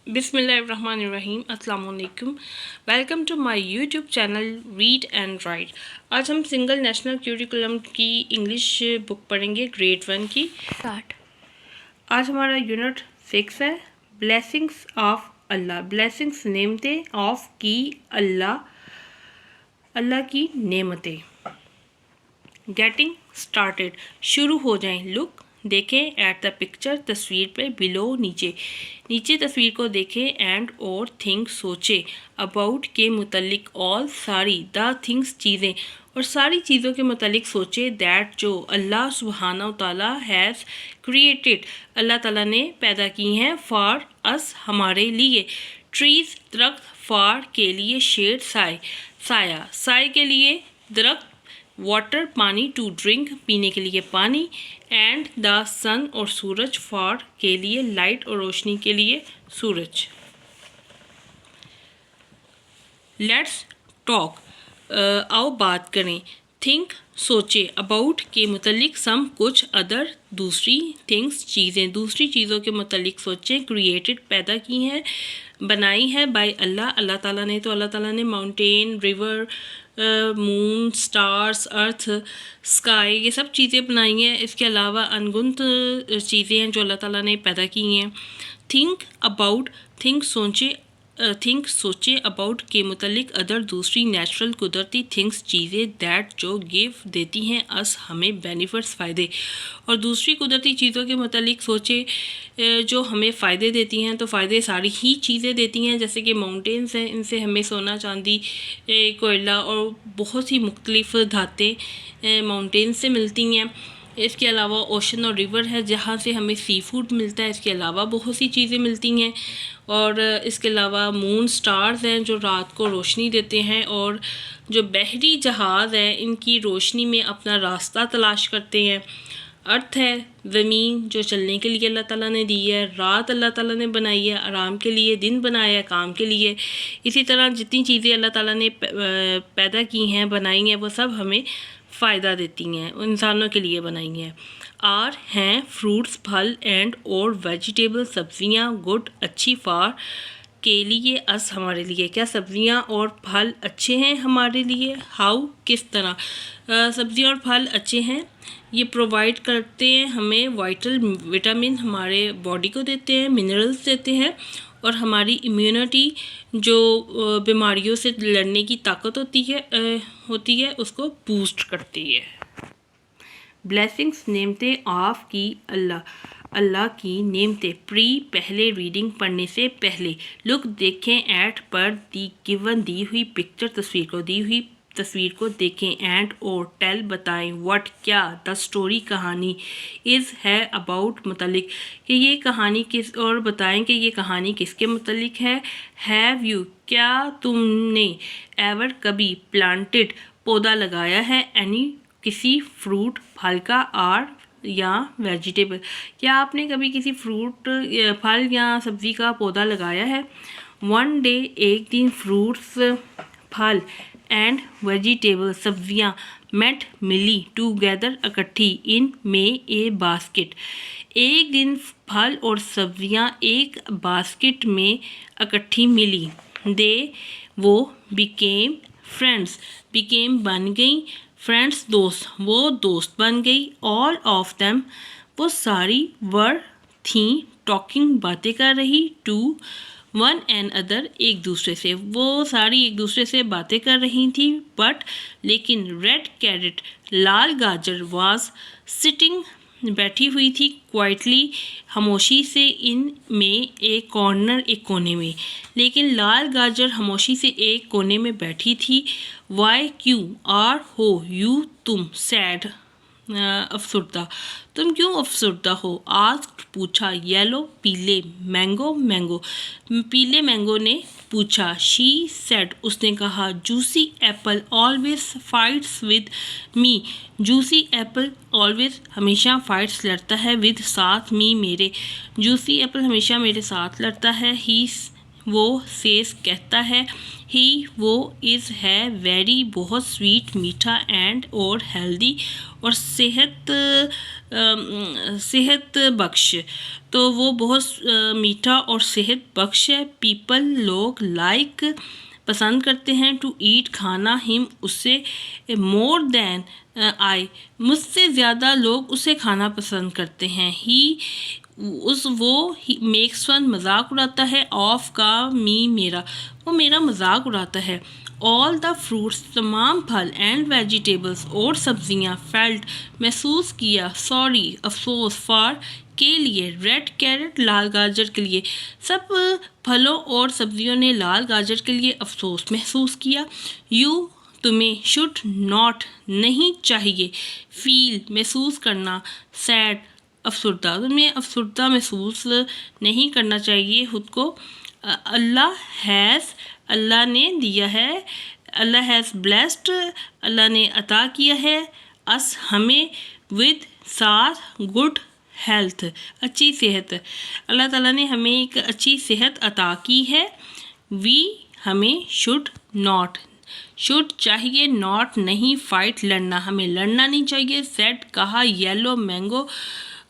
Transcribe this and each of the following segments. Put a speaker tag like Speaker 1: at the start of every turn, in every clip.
Speaker 1: बिस्मिल्लाहिर्रहमानिर्रहीम अस्सलाम वालेकुम। Welcome to my YouTube channel read and write. आज हम सिंगल नेशनल करिकुलम की इंग्लिश बुक पढ़ेंगे, ग्रेड 1 की। स्टार्ट। आज हमारा यूनिट 6 है, ब्लेसिंग्स ऑफ अल्लाह। ब्लेसिंग्स नेमतें ऑफ की अल्लाह की नेमतें। गेटिंग स्टार्टेड, शुरू हो जाएं। लुक, देखें, एट द पिक्चर, तस्वीर पे, बिलो, नीचे तस्वीर को देखें, एंड और थिंक, सोचे, अबाउट के मुतल्लिक, ऑल सारी, द थिंग्स चीज़ें, और सारी चीज़ों के मुतल्लिक सोचे, दैट जो अल्लाह सुब्हानहू ताला हैज़ क्रिएटेड, अल्लाह ताला ने पैदा की हैं, फॉर अस हमारे लिए, ट्रीज़ दरख्त, फॉर के लिए, शेड साया साय के लिए दरख्त, वाटर पानी, टू ड्रिंक पीने के लिए पानी, एंड द सन और सूरज, फॉर के लिए, लाइट और रोशनी के लिए सूरज। लेट्स टॉक, आओ बात करें। थिंक सोचे, अबाउट के मुतल्लिक, सम कुछ, अदर दूसरी, थिंग्स चीज़ें, दूसरी चीज़ों के मुतल्लिक सोचें। क्रिएटेड पैदा की हैं, बनाई है, बाय अल्लाह, अल्लाह ताला ने। तो अल्लाह ताला ने माउंटेन, रिवर, मून, स्टार्स, अर्थ, स्काई, ये सब चीज़ें बनाई हैं। इसके अलावा अनगिनत चीज़ें हैं जो अल्लाह ताला ने पैदा की हैं। थिंक अबाउट, थिंक सोचे, अबाउट के मुतल्लिक, अदर दूसरी, नेचुरल कुदरती, थिंग्स चीज़ें, दैट जो गिव देती हैं, अस हमें, बेनिफिट्स फ़ायदे, और दूसरी कुदरती चीज़ों के मुतल्लिक सोचे जो हमें फ़ायदे देती हैं। तो फ़ायदे सारी ही चीज़ें देती हैं, जैसे कि माउंटेन्स हैं, इनसे हमें सोना, चांदी, कोयला और बहुत सी मुख्तलिफ़ धातें माउंटेन से मिलती हैं। इसके अलावा ओशन और रिवर है जहाँ से हमें सी फूड मिलता है। इसके अलावा बहुत सी चीज़ें मिलती हैं। और इसके अलावा मून, स्टार्स हैं जो रात को रोशनी देते हैं, और जो बहरी जहाज़ हैं इनकी रोशनी में अपना रास्ता तलाश करते हैं। अर्थ है ज़मीन जो चलने के लिए अल्लाह ताला ने दी है। रात अल्लाह ताला ने बनाई है आराम के लिए, दिन बनाया है काम के लिए। इसी तरह जितनी चीज़ें अल्लाह ताला ने पैदा की हैं, बनाई हैं, वो सब हमें फ़ायदा देती हैं, इंसानों के लिए बनाई हैं। आर हैं फ्रूट्स, फल, एंड और वेजिटेबल, सब्जियां, गुड अच्छी, फॉर के लिए, अस हमारे लिए। क्या सब्जियां और फल अच्छे हैं हमारे लिए? हाउ किस तरह सब्जियां और फल अच्छे हैं? ये प्रोवाइड करते हैं हमें विटामिन, हमारे बॉडी को देते हैं, मिनरल्स देते हैं, और हमारी इम्यूनिटी जो बीमारियों से लड़ने की ताकत होती है उसको बूस्ट करती है। ब्लेसिंग्स नेमतें ऑफ की अल्लाह की नेमतें। प्री पहले, रीडिंग पढ़ने से पहले। लुक देखें, एट पर, दी गिवन दी हुई, पिक्चर तस्वीर को, दी हुई तस्वीर को देखें, एंड और टेल बताएं, व्हाट क्या, द स्टोरी कहानी, इज़ है अबाउट मुतल्लिक कि ये कहानी किस, और बताएं कि ये कहानी किसके मुतल्लिक है। हैव यू क्या तुमने, एवर कभी, प्लांटेड पौधा लगाया है, एनी किसी फ्रूट फल का, आर या वेजिटेबल क्या आपने कभी किसी फ्रूट फल या सब्ज़ी का पौधा लगाया है। वन डे एक दिन, फ्रूट्स फल, एंड वेजिटेबल सब्जियां, मेट मिली, टूगेदर इकट्ठी, इन में ए बास्केट एक दिन फल और सब्जियां एक बास्केट में इकट्ठी मिली। दे वो, बिकेम फ्रेंड्स बिकेम बन गई, फ्रेंड्स दोस्त वो दोस्त बन गई, ऑल ऑफ देम वो सारी, वर थी टॉकिंग बातें कर रही, टू वन एंड अदर एक दूसरे से, वो सारी एक दूसरे से बातें कर रही थी। बट लेकिन, रेड कैरेट लाल गाजर, वाज सिटिंग बैठी हुई थी, क्वाइटली खामोशी से, इन में एक कॉर्नर एक कोने में। लेकिन लाल गाजर खामोशी से एक कोने में बैठी थी। वाई क्यों, आर हो, यू तुम, सैड अफसुर्दा तुम क्यों अफसुर्दा हो, आस्क्ड पूछा, येलो पीले, मैंगो पीले मैंगो ने पूछा, शी सेड उसने कहा, juicy Apple always fights with me, juicy Apple always हमेशा फाइट्स लड़ता है, विद साथ मी मेरे, जूसी एप्पल हमेशा मेरे साथ लड़ता है, ही वो सेज कहता है, ही वो इज़ है वेरी बहुत स्वीट मीठा एंड और हेल्दी और सेहत बख्श। तो वो बहुत मीठा और सेहत बख्श है। पीपल लोग लाइक पसंद करते हैं टू ईट खाना हिम उससे मोर देन आई मुझसे ज़्यादा लोग उसे खाना पसंद करते हैं। ही वो मेक्स फन मजाक उड़ाता है ऑफ का मी मेरा वो मेरा मजाक उड़ाता है। ऑल द फ्रूट्स तमाम फल एंड वेजिटेबल्स और सब्जियां फेल्ट महसूस किया सॉरी अफसोस फॉर के लिए रेड कैरेट लाल गाजर के लिए सब फलों और सब्जियों ने लाल गाजर के लिए अफसोस महसूस किया। यू तुम्हें शुड नॉट नहीं चाहिए फील महसूस करना सैड अफसरदा तुम्हें अफसरदा महसूस नहीं करना चाहिए खुद को। अल्लाह ने दिया है अल्लाह हैज़ ब्लेस्ड अल्लाह ने अता किया है अस हमें विद साथ गुड हेल्थ अच्छी सेहत अल्लाह ताला ने हमें एक अच्छी सेहत अता की है। वी हमें शुड चाहिए नॉट नहीं फाइट लड़ना हमें लड़ना नहीं चाहिए। सेड कहा येलो मैंगो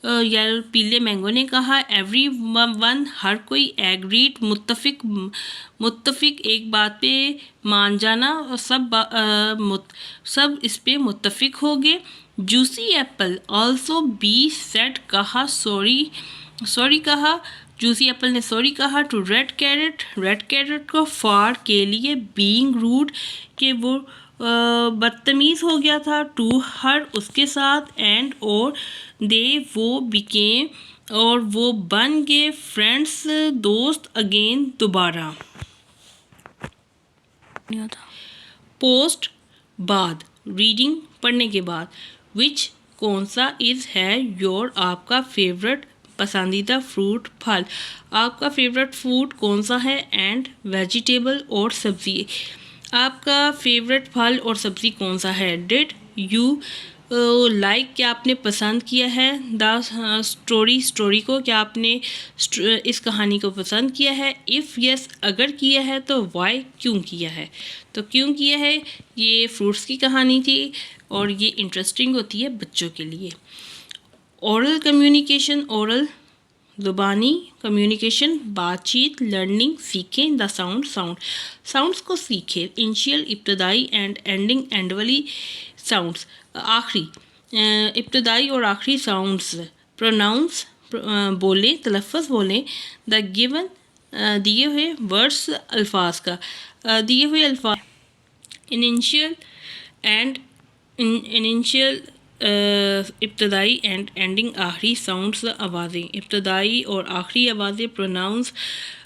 Speaker 1: पीले मैंगो ने कहा। एवरी वन हर कोई एग्रीड मुत्तफिक एक बात पे मान जाना और सब इस पे मुत्तफिक हो गए। Juicy Apple also be said कहा सॉरी कहा जूसी एप्पल ने सॉरी कहा टू रेड कैरेट को फॉर के लिए बीइंग रूड के वो बदतमीज़ हो गया था टू हर उसके साथ एंड और दे वो बिकेम और वो बन गए फ्रेंड्स दोस्त अगेन दोबारा। पोस्ट बाद रीडिंग पढ़ने के बाद विच कौन सा इज़ है योर आपका फेवरेट पसंदीदा फ्रूट फल आपका फेवरेट फूड कौन सा है एंड वेजिटेबल और सब्ज़ी आपका फेवरेट फल और सब्ज़ी कौन सा है। डिड यू लाइक क्या आपने पसंद किया है द स्टोरी को क्या आपने इस कहानी को पसंद किया है। इफ़ यस अगर किया है तो वाई क्यों किया है तो क्यों किया है। ये फ्रूट्स की कहानी थी और ये इंटरेस्टिंग होती है बच्चों के लिए। ओरल कम्युनिकेशन ओरल ज़ुबानी कम्युनिकेशन बातचीत लर्निंग सीखें द साउंड्स को सीखें। इनिशियल इब्तदाई एंड एंडिंग एंड वाली साउंड्स आखिरी इब्तदाई और आखिरी साउंड्स प्रोनाउंस बोलें तलफ़्फ़ुज़ बोलें। द गिवन दिए हुए वर्ड्स अल्फाज का दिए हुए अल्फाज इनिशियल इब्तदाई एंड एंडिंग आखिरी साउंड्स आवाज़ें इब्तदाई और आखिरी आवाज़ें प्रोनाउंस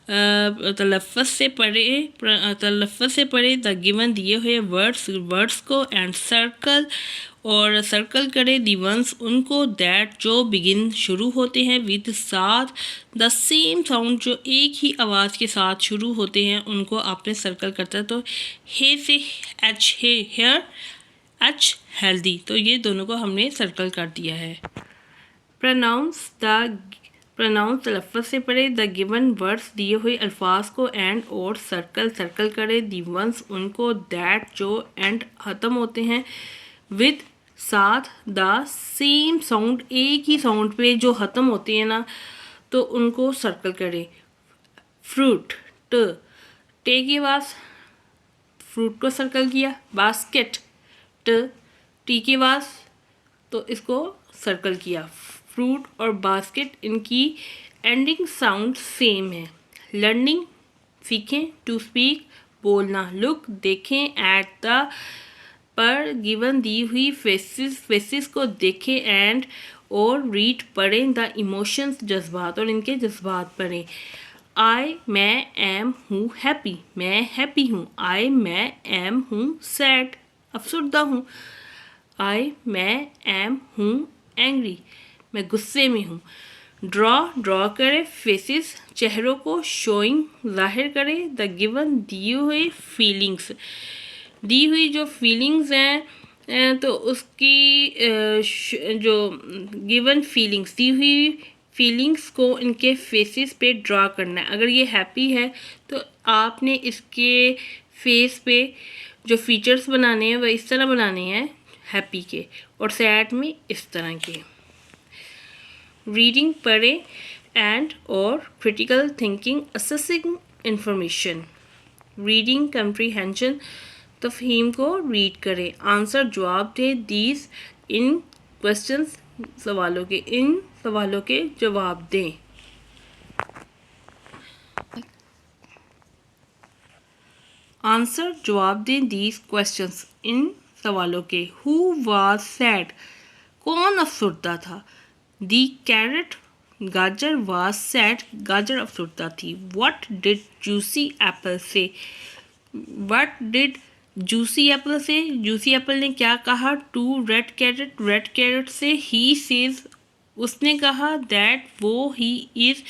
Speaker 1: तलफ़्फ़ुज़ से पढ़े द गिवन दिए हुए वर्ड्स को एंड सर्कल करें दी वंस उनको दैट जो बिगिन शुरू होते हैं विद साथ द सेम साउंड जो एक ही आवाज़ के साथ शुरू होते हैं उनको आपने सर्कल करता है। तो हे से एच हेयर एच हेल्दी तो ये दोनों को हमने सर्कल कर दिया है। प्रोनाउंस तलफ़्फ़ुज़ से पढ़े द गिवन वर्ड्स दिए हुए अल्फाज को एंड और सर्कल करें दी वंस उनको दैट जो एंड ख़त्म होते हैं विद साथ द सेम साउंड एक ही साउंड पे जो ख़त्म होते हैं ना तो उनको सर्कल करें। फ्रूट टे के बाद फ्रूट को सर्कल किया। बास्केट टी के बाद तो इसको सर्कल किया। फ्रूट और बास्केट इनकी एंडिंग साउंड सेम है। लर्निंग सीखें टू स्पीक बोलना। लुक देखें एट द पर गिवन दी हुई फेसिस को देखें एंड और रीड पढ़ें द इमोशंस जज्बात और इनके जज्बात पढ़ें। मैं एम हूँ हैप्पी मैं हैप्पी हूँ। मैं एम हूँ सैड अफसरदा हूँ। मैं एम हूँ एंग्री मैं गुस्से में हूँ। ड्रॉ करें फेसिस चेहरों को शोइंग जाहिर करें द गिवन दी हुई फीलिंग्स दी हुई जो फीलिंग्स हैं तो उसकी जो गिवन फीलिंग्स दी हुई फीलिंग्स को इनके फेसेस पे ड्रा करना है। अगर ये हैप्पी है तो आपने इसके फेस पे जो फीचर्स बनाने हैं वह इस तरह बनाने हैं हैप्पी के, और सैड में इस तरह के। रीडिंग पढ़े एंड और critical thinking assessing information. Reading comprehension तफहीम को रीड करें। आंसर जवाब दे दीज इन क्वेश्चंस सवालों के, इन सवालों के जवाब दें। आंसर जवाब दें दीज क्वेश्चंस इन सवालों के। हु वाज सैड, कौन अफसरदा था। दी कैरेट, गाजर वाज सैड, गाजर अफसरदा थी। What did juicy apple say, what did juicy apple say, juicy apple ने क्या कहा to red carrot, red carrot से। ही सेज, उसने कहा दैट वो, ही इज़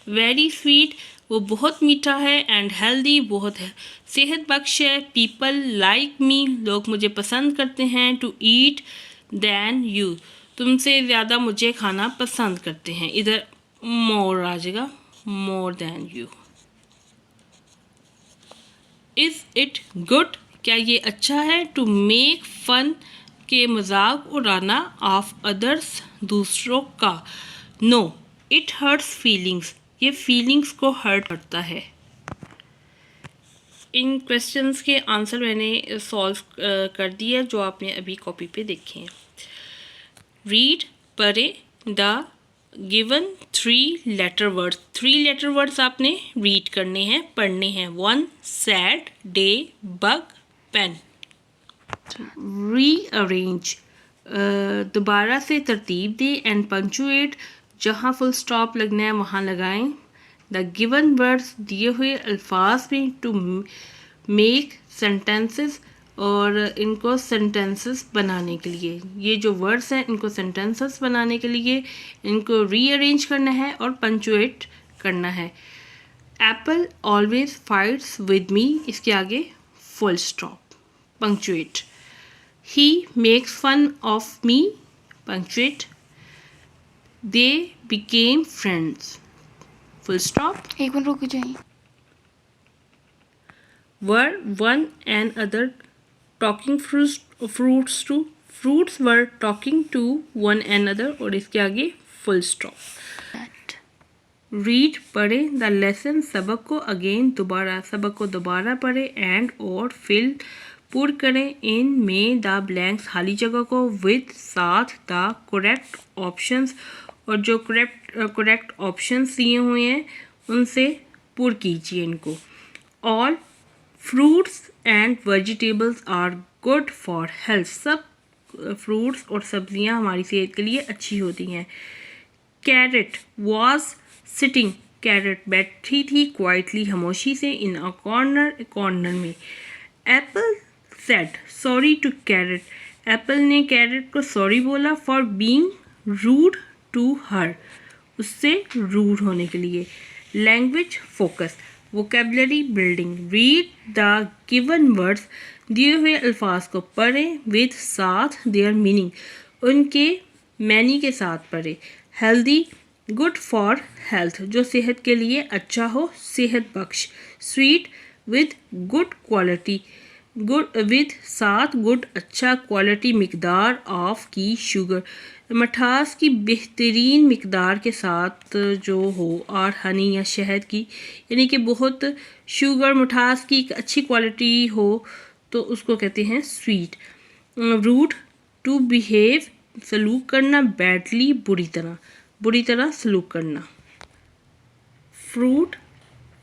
Speaker 1: वेरी स्वीट, वो बहुत मीठा है, एंड हेल्दी, बहुत है सेहत बख्श है। पीपल लाइक मी, लोग मुझे पसंद करते हैं। टू ईट दैन यू, तुमसे ज़्यादा मुझे खाना पसंद करते हैं। इधर मोर आ जाएगा, more than you. Is it good, क्या ये अच्छा है। टू मेक फन, के मजाक उड़ाना। ऑफ अदर्स, दूसरों का। नो इट हर्ट्स फीलिंग्स, ये फीलिंग्स को हर्ट करता है। इन क्वेश्चंस के आंसर मैंने सॉल्व कर दिया जो आपने अभी कॉपी पे देखे हैं। रीड पढ़े the given 3 letter words, 3 letter words आपने रीड करने हैं, पढ़ने हैं। 1 sad, day, bug, pen. Rearrange, दोबारा से तरतीब दे। एंड पंक्चुएट, जहाँ फुल स्टॉप लगना है वहाँ लगाएं। द गिवन वर्ड्स, दिए हुए अल्फाज में। टू मेक सेंटेंसेस, और इनको सेंटेंसेस बनाने के लिए, ये जो वर्ड्स हैं इनको सेंटेंसेस बनाने के लिए इनको रीअरेंज करना है और पंक्चुएट करना है। Apple always fights with me, इसके आगे full stop, punctuate. He makes fun of me, punctuate. They became friends, full stop.
Speaker 2: एक मिनट रुक जाइए।
Speaker 1: Were one and other talking fruits to, fruits were talking to one another, और इसके आगे full stop। Read पढ़े the lesson, सबक को। Again दोबारा, सबक को दोबारा पढ़े। And और fill पुर करें in में the blanks, खाली जगह को। With साथ the correct options, और जो correct options दिए हुए हैं उनसे पुर कीजिए इनको। All fruits and vegetables are good for health, सब फ्रूट्स और सब्जियां हमारी सेहत के लिए अच्छी होती हैं। कैरेट वॉज सिटिंग, कैरेट बैठी थी क्वाइटली, खामोशी से। इन अ कॉर्नर, कॉर्नर में। Apple said sorry to carrot, apple ने कैरेट को सॉरी बोला for being rude to her, उससे रूड होने के लिए। Language focus, vocabulary building. Read the given words, दिए हुए अल्फाज को पढ़ें। विद साथ, देयर मीनिंग, उनके मैनी के साथ पढ़ें। हेल्दी, गुड फॉर हेल्थ, जो सेहत के लिए अच्छा हो, सेहत बख्श। Sweet, with good quality, good with साथ गुड अच्छा, क्वालिटी मिकदार ऑफ की शुगर, मिठास की बेहतरीन मिकदार के साथ जो हो, और हनी या शहद की, यानी कि बहुत शुगर मिठास की एक अच्छी क्वालिटी हो तो उसको कहते हैं स्वीट। रूड, टू बिहेव, सलूक करना। बैडली, बुरी तरह सलूक करना। फ्रूट,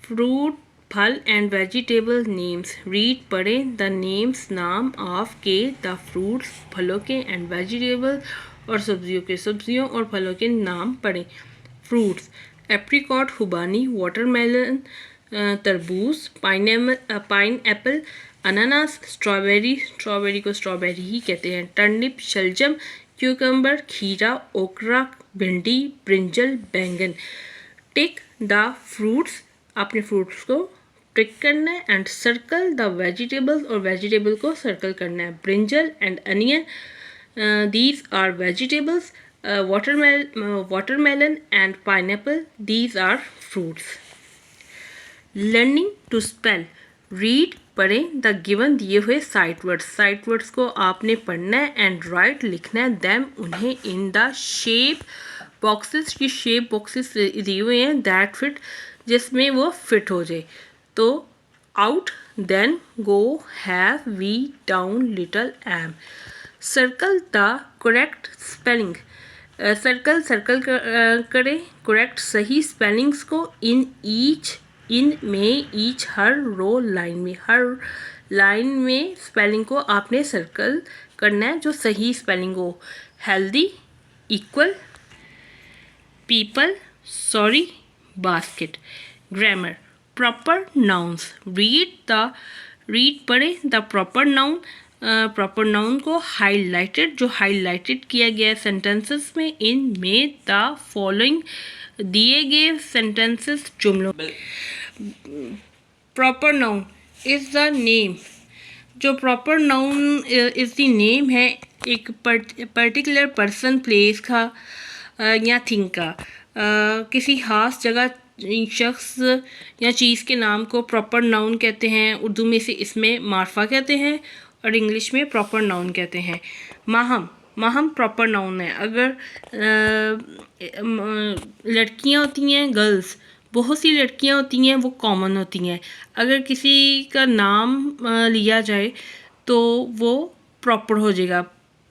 Speaker 1: फ्रूट फल एंड वेजिटेबल नेम्स। रीड पढ़ें द नेम्स, नाम। ऑफ के, द फ्रूट्स, फलों के। एंड वेजिटेबल, और सब्जियों के, सब्जियों और फलों के नाम पढ़ें। फ्रूट्स एप्रिकॉट, खुबानी। वाटरमेलन, तरबूज। पाइन एप्पल, अनानास। स्ट्रॉबेरी, स्ट्रॉबेरी को स्ट्रॉबेरी ही कहते हैं। टर्निप, शलजम। क्यूकम्बर, खीरा। ओकरा, भिंडी। ब्रिंजल, बैंगन। टिक द फ्रूट्स, आपने फ्रूट्स को टिक करना है। एंड सर्कल द वेजिटेबल्स, और वेजिटेबल को सर्कल करना है। Brinjal and onion, these are vegetables. watermelon and pineapple, these are fruits. Learning to spell. Read पढ़ें द गिवन दिए हुए साइट वर्ड्स को आपने पढ़ना है एंड राइट लिखना है देम उन्हें इन द शेप बॉक्सेस की शेप बॉक्सेस दिए हुए हैं दैट फिट जिसमें वो फिट हो जाए. तो out then go have we down little M. Circle the correct spelling. Circle करें करेक्ट सही स्पेलिंग्स को इन में ईच हर रो हर लाइन में स्पेलिंग को आपने सर्कल करना है जो सही स्पेलिंग हो. Healthy, equal, people, sorry, basket. Grammar. Proper nouns. Read पढ़े the proper noun. Proper noun को हाईलाइटेड जो हाईलाइटेड किया गया सेंटेंसेस में इनमें द फॉलोइंग दिए गए sentences जुमलों. Proper noun is the name. जो proper noun is the name है एक पर्टिकुलर पर्सन, प्लेस का या थिंग का. किसी खास जगह, शख्स या चीज़ के नाम को प्रॉपर नाउन कहते हैं. उर्दू में से इसमें मार्फा कहते हैं और इंग्लिश में प्रॉपर नाउन कहते हैं. माहम प्रॉपर नाउन है. अगर लड़कियां होती हैं गर्ल्स, बहुत सी लड़कियां होती हैं वो कॉमन होती हैं. अगर किसी का नाम लिया जाए तो वो प्रॉपर हो जाएगा.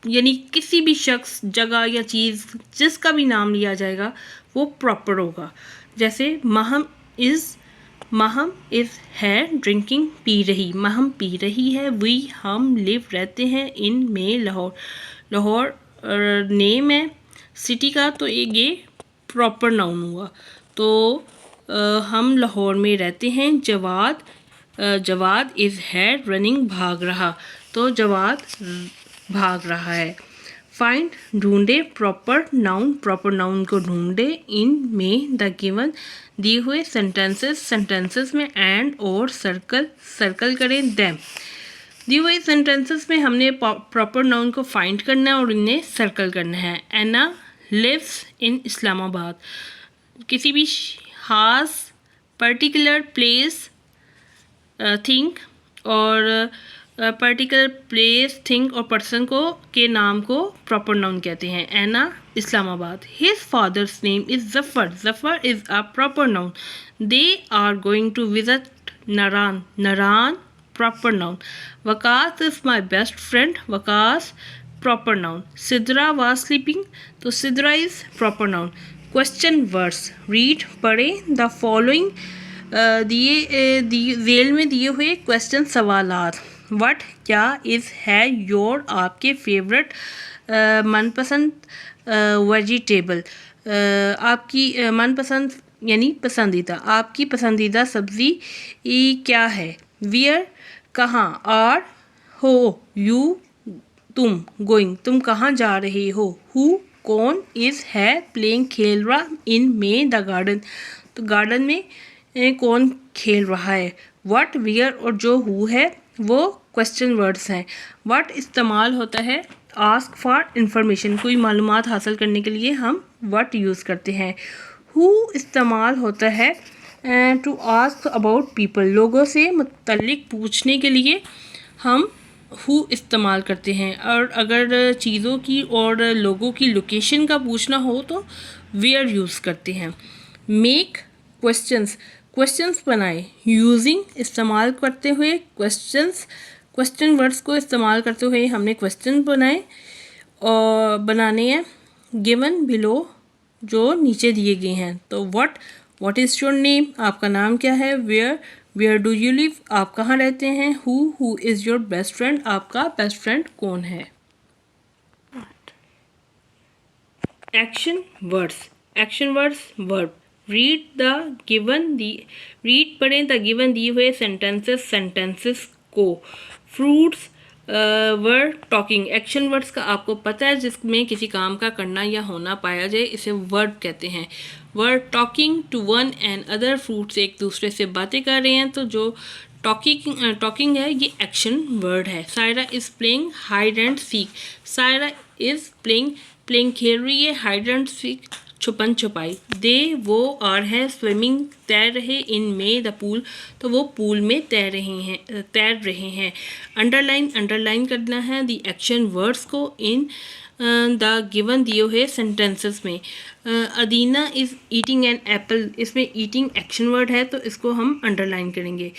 Speaker 1: यानी किसी भी शख्स, जगह या चीज़ जिसका भी नाम लिया जाएगा वो प्रॉपर होगा. जैसे महम इज़ है ड्रिंकिंग, पी रही. महम पी रही है. वी हम लिव रहते हैं. इन में लाहौर नेम है सिटी का, तो ये प्रॉपर नाउन हुआ. तो हम लाहौर में रहते हैं. जवाद इज़ है रनिंग, भाग रहा. तो जवाद भाग रहा है. फाइंड ढूंढे. प्रॉपर नाउन को ढूंढे. इन में द गिवन दिए हुए सेंटेंसेस में एंड और सर्कल करें देम. दिए हुए सेंटेंसेस में हमने प्रॉपर नाउन को फाइंड करना है और इन्हें सर्कल करना है. Anna lives in Islamabad. किसी भी खास पर्टिकुलर प्लेस, थिंग और पर्टिकुलर प्लेस, थिंग और पर्सन के नाम को प्रॉपर नाउन कहते हैं. Anna Islamabad. His father's name is Zafar is a proper noun. They are going to visit Naran proper noun. Waqas is my best friend. Waqas proper noun. Sidra was sleeping. तो Sidra is proper noun. Question words. Read पढ़ें the following जेल में दिए हुए question सवालात. What क्या, is है, your आपके, फेवरेट मनपसंद, वेजिटेबल आपकी मनपसंद यानी पसंदीदा, आपकी पसंदीदा सब्ज़ी क्या है. वियर कहाँ. आर हो. यू तुम. गोइंग तुम कहाँ जा रहे हो. हु कौन. इज़ है प्लेइंग खेल रहा. इन में द गार्डन तो गार्डन में कौन खेल रहा है. व्हाट वियर और जो हु है वो क्वेश्चन वर्ड्स हैं. व्हाट इस्तेमाल होता है आस्क फॉर इंफॉर्मेशन, कोई मालूमात हासिल करने के लिए हम व्हाट यूज़ करते हैं. हु इस्तेमाल होता है टू आस्क अबाउट पीपल, लोगों से मुतल्लिक पूछने के लिए हम हु इस्तेमाल करते हैं. और अगर चीज़ों की और लोगों की लोकेशन का पूछना हो तो वेयर यूज़ करते हैं. मेक क्वेश्चंस बनाए. यूजिंग इस्तेमाल करते हुए क्वेश्चन वर्ड्स को इस्तेमाल करते हुए हमने क्वेश्चन बनाए और बनाने हैं. गिवन बिलो जो नीचे दिए गए हैं. तो व्हाट इज़ योर नेम, आपका नाम क्या है. वेयर डू यू लिव, आप कहाँ रहते हैं. Who is your best friend, आपका बेस्ट फ्रेंड कौन है. Action words verb. रीड पढ़ें द गिवन दिए हुए सेंटेंसेस को. Fruits were talking. Action words का आपको पता है जिसमें किसी काम का करना या होना पाया जाए, इसे वर्ड कहते हैं. Were talking to one and other. Fruits एक दूसरे से बातें कर रहे हैं, तो जो टॉकिंग है ये एक्शन वर्ड है. Saira is playing hide and seek. Saira is playing playing खेल रही है, हाइड एंड सीक छुपन छुपाई। दे वो आर है स्विमिंग तैर रहे, इन में द पूल तो वो पूल में तैर रहे हैं। अंडरलाइन करना है द एक्शन वर्ड्स को इन द गिवन दिए हुए सेंटेंसेस में। अदीना इज़ ईटिंग एन एप्पल, इसमें ईटिंग एक्शन वर्ड है तो इसको हम अंडरलाइन करेंगे।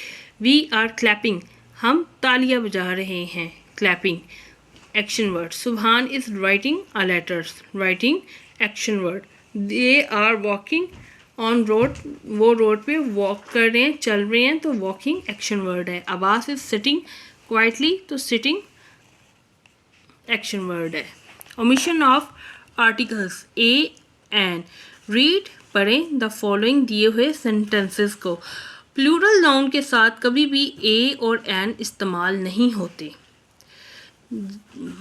Speaker 1: वी आर क्लैपिंग, हम तालियां बजा रहे हैं, clapping action word. Subhan is writing a letters, writing action word. They are walking on road, वो रोड पे वॉक कर रहे हैं, चल रहे हैं तो वॉकिंग एक्शन वर्ड है। अब्बास इज सिटिंग क्वाइटली, तो सिटिंग एक्शन वर्ड है। Omission of articles A an, read पढ़ें द फॉलोइंग दिए हुए सेंटेंसेस को। प्लूरल नाउन के साथ कभी भी ए और एन इस्तेमाल नहीं होते।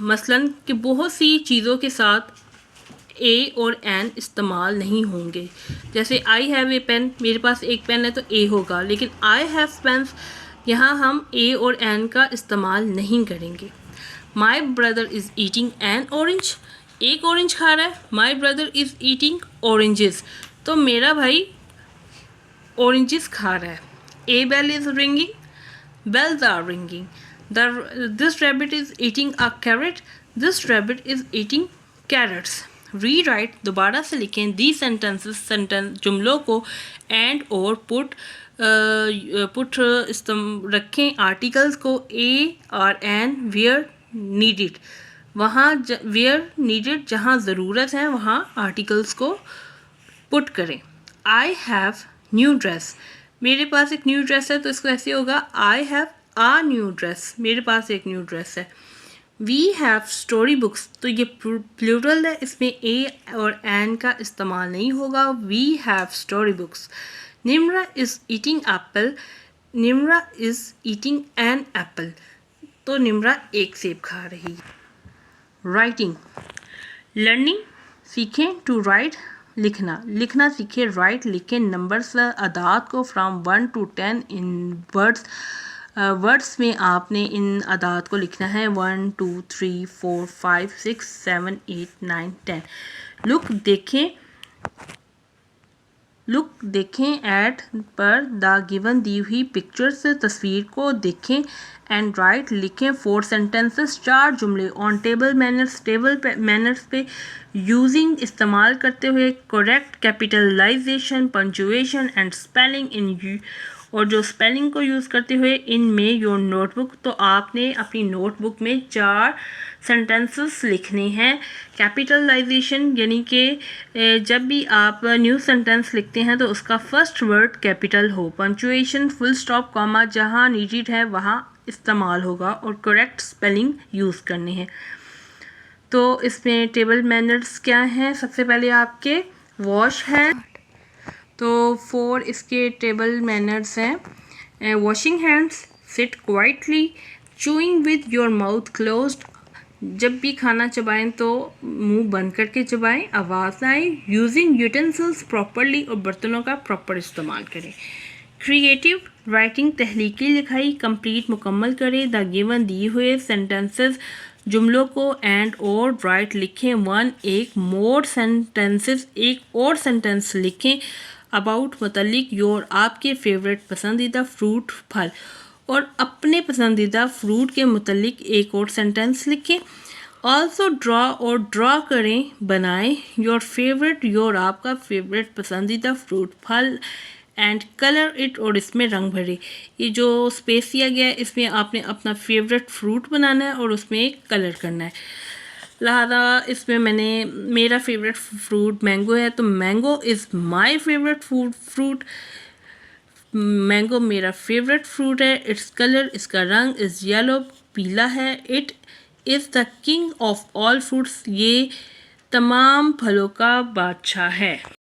Speaker 1: मसलन कि बहुत सी चीज़ों के साथ ए और एन इस्तेमाल नहीं होंगे। जैसे आई हैव ए पेन, मेरे पास एक पेन है तो ए होगा, लेकिन आई हैव पेन्स यहाँ हम ए और एन का इस्तेमाल नहीं करेंगे। My brother is eating an orange, एक ऑरेंज खा रहा है। My brother is eating oranges, तो मेरा भाई ऑरेंजेस खा रहा है। A bell is ringing, bells are ringing. This rabbit is eating a carrot, this rabbit is eating carrots. Rewrite, दोबारा से लिखें these sentences, जुमलों को and और put रखें आर्टिकल्स को a और an where needed, वहाँ where needed जहाँ ज़रूरत है वहाँ आर्टिकल्स को पुट करें। I have new dress, मेरे पास एक न्यू ड्रेस है तो इसको ऐसे होगा I have a new dress, मेरे पास एक न्यू ड्रेस है। वी हैव स्टोरी बुक्स, तो ये प्लूरल है, इसमें ए और एन का इस्तेमाल नहीं होगा। We have story books. Nimra is eating apple, Nimra is eating an apple, तो निम्रा एक सेब खा रही है। राइटिंग, लर्निंग सीखें टू राइट, लिखना सीखे। राइट लिखें नंबर्स अदाद को फ्रॉम 1 to 10 इन वर्ड्स में आपने इन अदाद को लिखना है 1 2 3 4 5 6 7 8 9 10। लुक देखें एट पर द गिवन दी हुई पिक्चर्स, तस्वीर को देखें। एंड राइट लिखें 4 सेंटेंसेस, 4 जुमले ऑन टेबल मैनर्स पे यूजिंग इस्तेमाल करते हुए correct capitalisation, punctuation and spelling in, और जो स्पेलिंग को यूज़ करते हुए इनमें योर नोटबुक, तो आपने अपनी नोटबुक में 4 सेंटेंसेस लिखने हैं। कैपिटलाइजेशन यानी कि जब भी आप न्यू सेंटेंस लिखते हैं तो उसका फर्स्ट वर्ड कैपिटल हो। पंचुएशन फुल स्टॉप कॉमा जहाँ नीडेड है वहाँ इस्तेमाल होगा, और करेक्ट स्पेलिंग यूज़ करने हैं। तो इसमें टेबल मैनर्स क्या हैं, सबसे पहले आपके वॉश है, तो 4 इसके टेबल मैनर्स हैं। Washing hands, sit quietly, chewing with your mouth closed, जब भी खाना चबाएं तो मुंह बंद करके चबाएं, आवाज़ ना आए। यूजिंग यूटेंसिल्स प्रॉपरली, और बर्तनों का प्रॉपर इस्तेमाल करें। क्रिएटिव राइटिंग, तहलीकी लिखाई, कंप्लीट मुकम्मल करें द गिवन दिए हुए सेंटेंसेस, जुमलों को एंड और राइट लिखें। 1 एक मोर सेंटेंसेस, एक और सेंटेंस लिखें। अबाउट मतलब योर, आपके फेवरेट पसंदीदा फ्रूट फल, और अपने पसंदीदा फ्रूट के मुतल्लिक एक और सेंटेंस लिखें। ऑल्सो ड्रा, और ड्रा करें बनाएं योर फेवरेट, योर आपका फेवरेट पसंदीदा फ्रूट फल, एंड कलर इट, और इसमें रंग भरे। ये जो स्पेस दिया गया है इसमें आपने अपना फेवरेट फ्रूट बनाना है और उसमें एक कलर करना है। लिहाजा इसमें मैंने मेरा फेवरेट फ्रूट मैंगो है, तो mango is my favourite fruit, mango मेरा फेवरेट फ्रूट है। इट्स कलर, इसका रंग इज़ येलो, पीला है। It is the king of all fruits, ये तमाम फलों का बादशाह है।